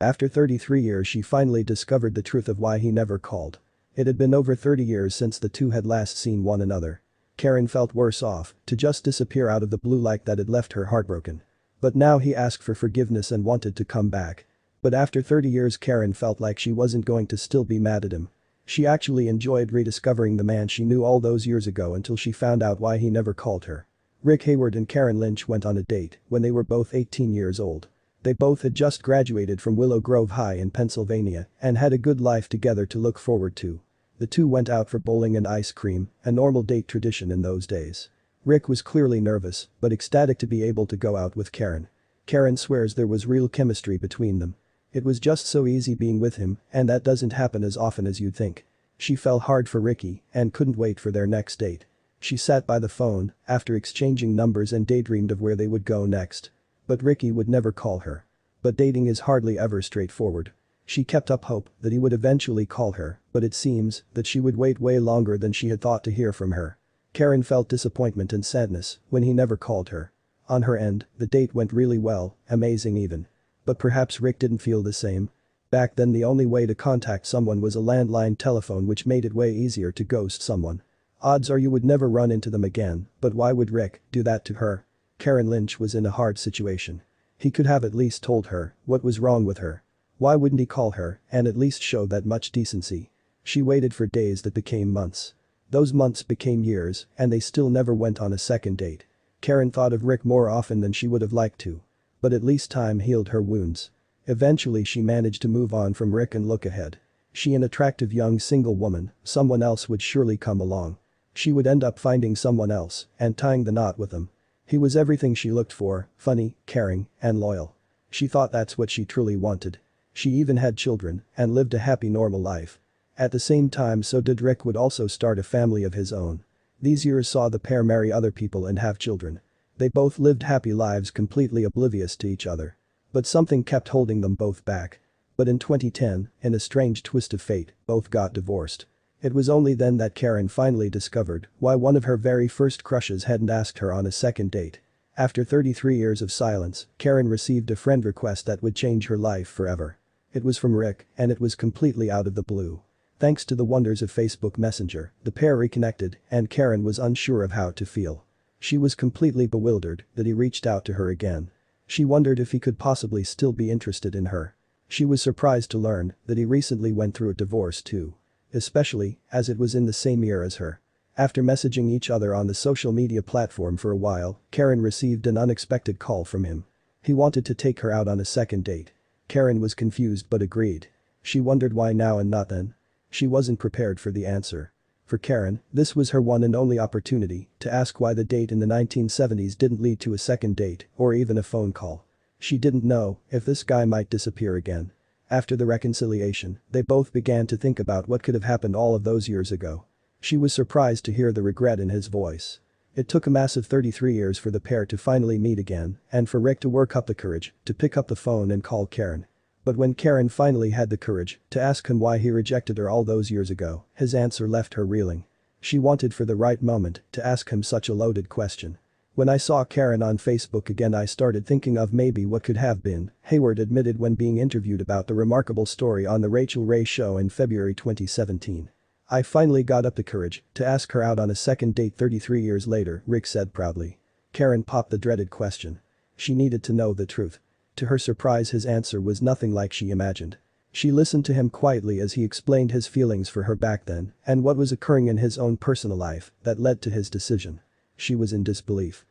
After 33 years she finally discovered the truth of why he never called. It had been over 30 years since the two had last seen one another. Karen felt worse off to just disappear out of the blue like that had left her heartbroken. But now he asked for forgiveness and wanted to come back. But after 30 years Karen felt like she wasn't going to still be mad at him. She actually enjoyed rediscovering the man she knew all those years ago until she found out why he never called her. Rick Hayward and Karen Lynch went on a date when they were both 18 years old. They both had just graduated from Willow Grove High in Pennsylvania and had a good life together to look forward to. The two went out for bowling and ice cream, a normal date tradition in those days. Rick was clearly nervous, but ecstatic to be able to go out with Karen. Karen swears there was real chemistry between them. It was just so easy being with him, and that doesn't happen as often as you'd think. She fell hard for Ricky and couldn't wait for their next date. She sat by the phone after exchanging numbers and daydreamed of where they would go next. But Ricky would never call her. But dating is hardly ever straightforward. She kept up hope that he would eventually call her, but it seems that she would wait way longer than she had thought to hear from her. Karen felt disappointment and sadness when he never called her. On her end, the date went really well, amazing even. But perhaps Rick didn't feel the same. Back then the only way to contact someone was a landline telephone, which made it way easier to ghost someone. Odds are you would never run into them again, but why would Rick do that to her? Karen Lynch was in a hard situation. He could have at least told her what was wrong with her. Why wouldn't he call her and at least show that much decency? She waited for days that became months. Those months became years and they still never went on a second date. Karen thought of Rick more often than she would have liked to. But at least time healed her wounds. Eventually she managed to move on from Rick and look ahead. She, an attractive young single woman, someone else would surely come along. She would end up finding someone else and tying the knot with him. He was everything she looked for, funny, caring, and loyal. She thought that's what she truly wanted. She even had children and lived a happy normal life. At the same time so did Rick would also start a family of his own. These years saw the pair marry other people and have children. They both lived happy lives completely oblivious to each other. But something kept holding them both back. But in 2010, in a strange twist of fate, both got divorced. It was only then that Karen finally discovered why one of her very first crushes hadn't asked her on a second date. After 33 years of silence, Karen received a friend request that would change her life forever. It was from Rick, and it was completely out of the blue. Thanks to the wonders of Facebook Messenger, the pair reconnected, and Karen was unsure of how to feel. She was completely bewildered that he reached out to her again. She wondered if he could possibly still be interested in her. She was surprised to learn that he recently went through a divorce too. Especially as it was in the same year as her. After messaging each other on the social media platform for a while, Karen received an unexpected call from him. He wanted to take her out on a second date. Karen was confused but agreed. She wondered why now and not then. She wasn't prepared for the answer. For Karen, this was her one and only opportunity to ask why the date in the 1970s didn't lead to a second date or even a phone call. She didn't know if this guy might disappear again. After the reconciliation, they both began to think about what could have happened all of those years ago. She was surprised to hear the regret in his voice. It took a massive 33 years for the pair to finally meet again and for Rick to work up the courage to pick up the phone and call Karen. But when Karen finally had the courage to ask him why he rejected her all those years ago, his answer left her reeling. She wanted for the right moment to ask him such a loaded question. When I saw Karen on Facebook again I started thinking of maybe what could have been, Hayward admitted when being interviewed about the remarkable story on the Rachel Ray Show in February 2017. I finally got up the courage to ask her out on a second date 33 years later, Rick said proudly. Karen popped the dreaded question. She needed to know the truth. To her surprise his answer was nothing like she imagined. She listened to him quietly as he explained his feelings for her back then and what was occurring in his own personal life that led to his decision. She was in disbelief.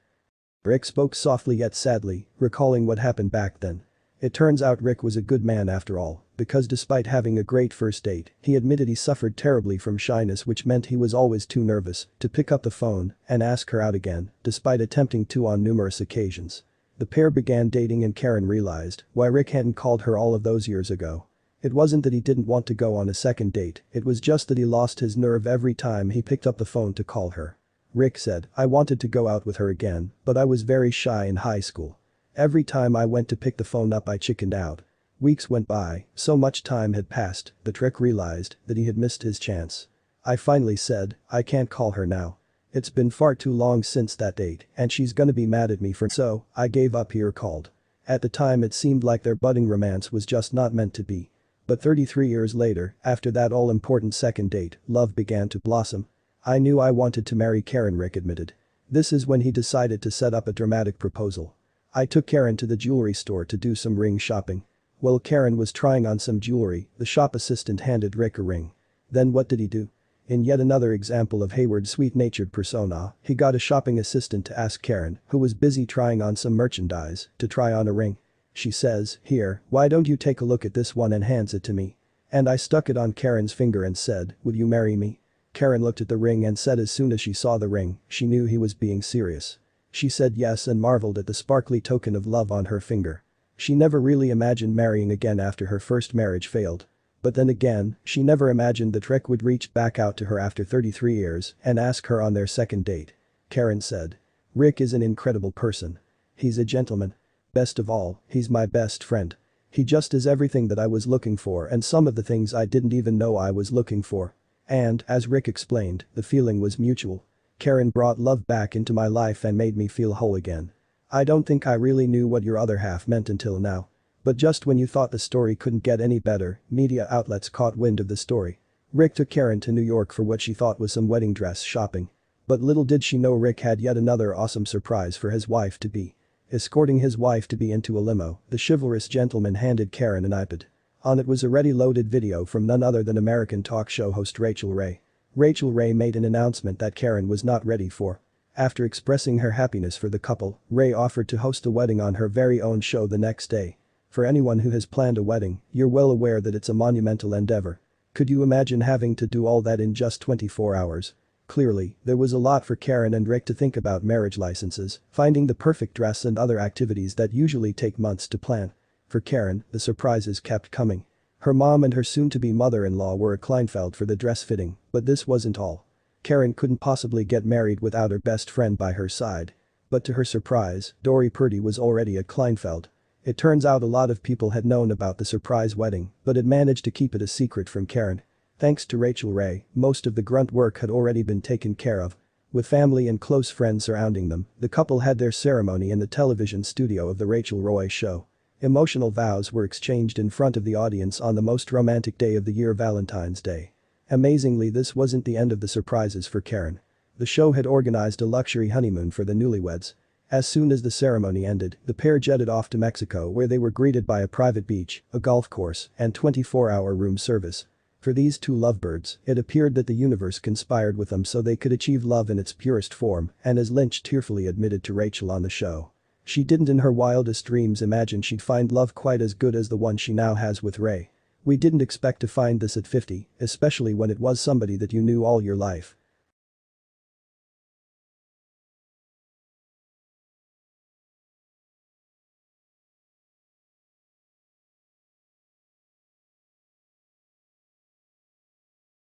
Rick spoke softly yet sadly, recalling what happened back then. It turns out Rick was a good man after all, because despite having a great first date, he admitted he suffered terribly from shyness, which meant he was always too nervous to pick up the phone and ask her out again, despite attempting to on numerous occasions. The pair began dating and Karen realized why Rick hadn't called her all of those years ago. It wasn't that he didn't want to go on a second date, it was just that he lost his nerve every time he picked up the phone to call her. Rick said, I wanted to go out with her again, but I was very shy in high school. Every time I went to pick the phone up I chickened out. Weeks went by, so much time had passed that Rick realized that he had missed his chance. I finally said, I can't call her now. It's been far too long since that date and she's gonna be mad at me for so I gave up. Here called. At the time it seemed like their budding romance was just not meant to be. But 33 years later, after that all-important second date, love began to blossom. I knew I wanted to marry Karen, Rick admitted. This is when he decided to set up a dramatic proposal. I took Karen to the jewelry store to do some ring shopping. While Karen was trying on some jewelry, the shop assistant handed Rick a ring. Then what did he do? In yet another example of Hayward's sweet-natured persona, he got a shopping assistant to ask Karen, who was busy trying on some merchandise, to try on a ring. She says, "Here, why don't you take a look at this one," and hands it to me. And I stuck it on Karen's finger and said, "Would you marry me?" Karen looked at the ring and said as soon as she saw the ring, she knew he was being serious. She said yes and marveled at the sparkly token of love on her finger. She never really imagined marrying again after her first marriage failed. But then again, she never imagined that Rick would reach back out to her after 33 years and ask her on their second date. Karen said. "Rick is an incredible person. He's a gentleman. Best of all, he's my best friend. He just is everything that I was looking for and some of the things I didn't even know I was looking for." And, as Rick explained, the feeling was mutual. "Karen brought love back into my life and made me feel whole again. I don't think I really knew what your other half meant until now. But just when you thought the story couldn't get any better, media outlets caught wind of the story. Rick took Karen to New York for what she thought was some wedding dress shopping. But little did she know Rick had yet another awesome surprise for his wife-to-be. Escorting his wife-to-be into a limo, the chivalrous gentleman handed Karen an iPad. On it was a ready-loaded video from none other than American talk show host Rachel Ray. Rachel Ray made an announcement that Karen was not ready for. After expressing her happiness for the couple, Ray offered to host a wedding on her very own show the next day. For anyone who has planned a wedding, you're well aware that it's a monumental endeavor. Could you imagine having to do all that in just 24 hours? Clearly, there was a lot for Karen and Rick to think about: marriage licenses, finding the perfect dress and other activities that usually take months to plan. For Karen, the surprises kept coming. Her mom and her soon-to-be mother-in-law were a Kleinfeld for the dress fitting, but this wasn't all. Karen couldn't possibly get married without her best friend by her side. But to her surprise, Dory Purdy was already a Kleinfeld. It turns out a lot of people had known about the surprise wedding, but had managed to keep it a secret from Karen. Thanks to Rachel Ray, most of the grunt work had already been taken care of. With family and close friends surrounding them, the couple had their ceremony in the television studio of The Rachel Roy Show. Emotional vows were exchanged in front of the audience on the most romantic day of the year, Valentine's Day. Amazingly, this wasn't the end of the surprises for Karen. The show had organized a luxury honeymoon for the newlyweds. As soon as the ceremony ended, the pair jetted off to Mexico, where they were greeted by a private beach, a golf course, and 24-hour room service. For these two lovebirds, it appeared that the universe conspired with them so they could achieve love in its purest form, and as Lynch tearfully admitted to Rachel on the show, she didn't in her wildest dreams imagine she'd find love quite as good as the one she now has with Ray. "We didn't expect to find this at 50, especially when it was somebody that you knew all your life.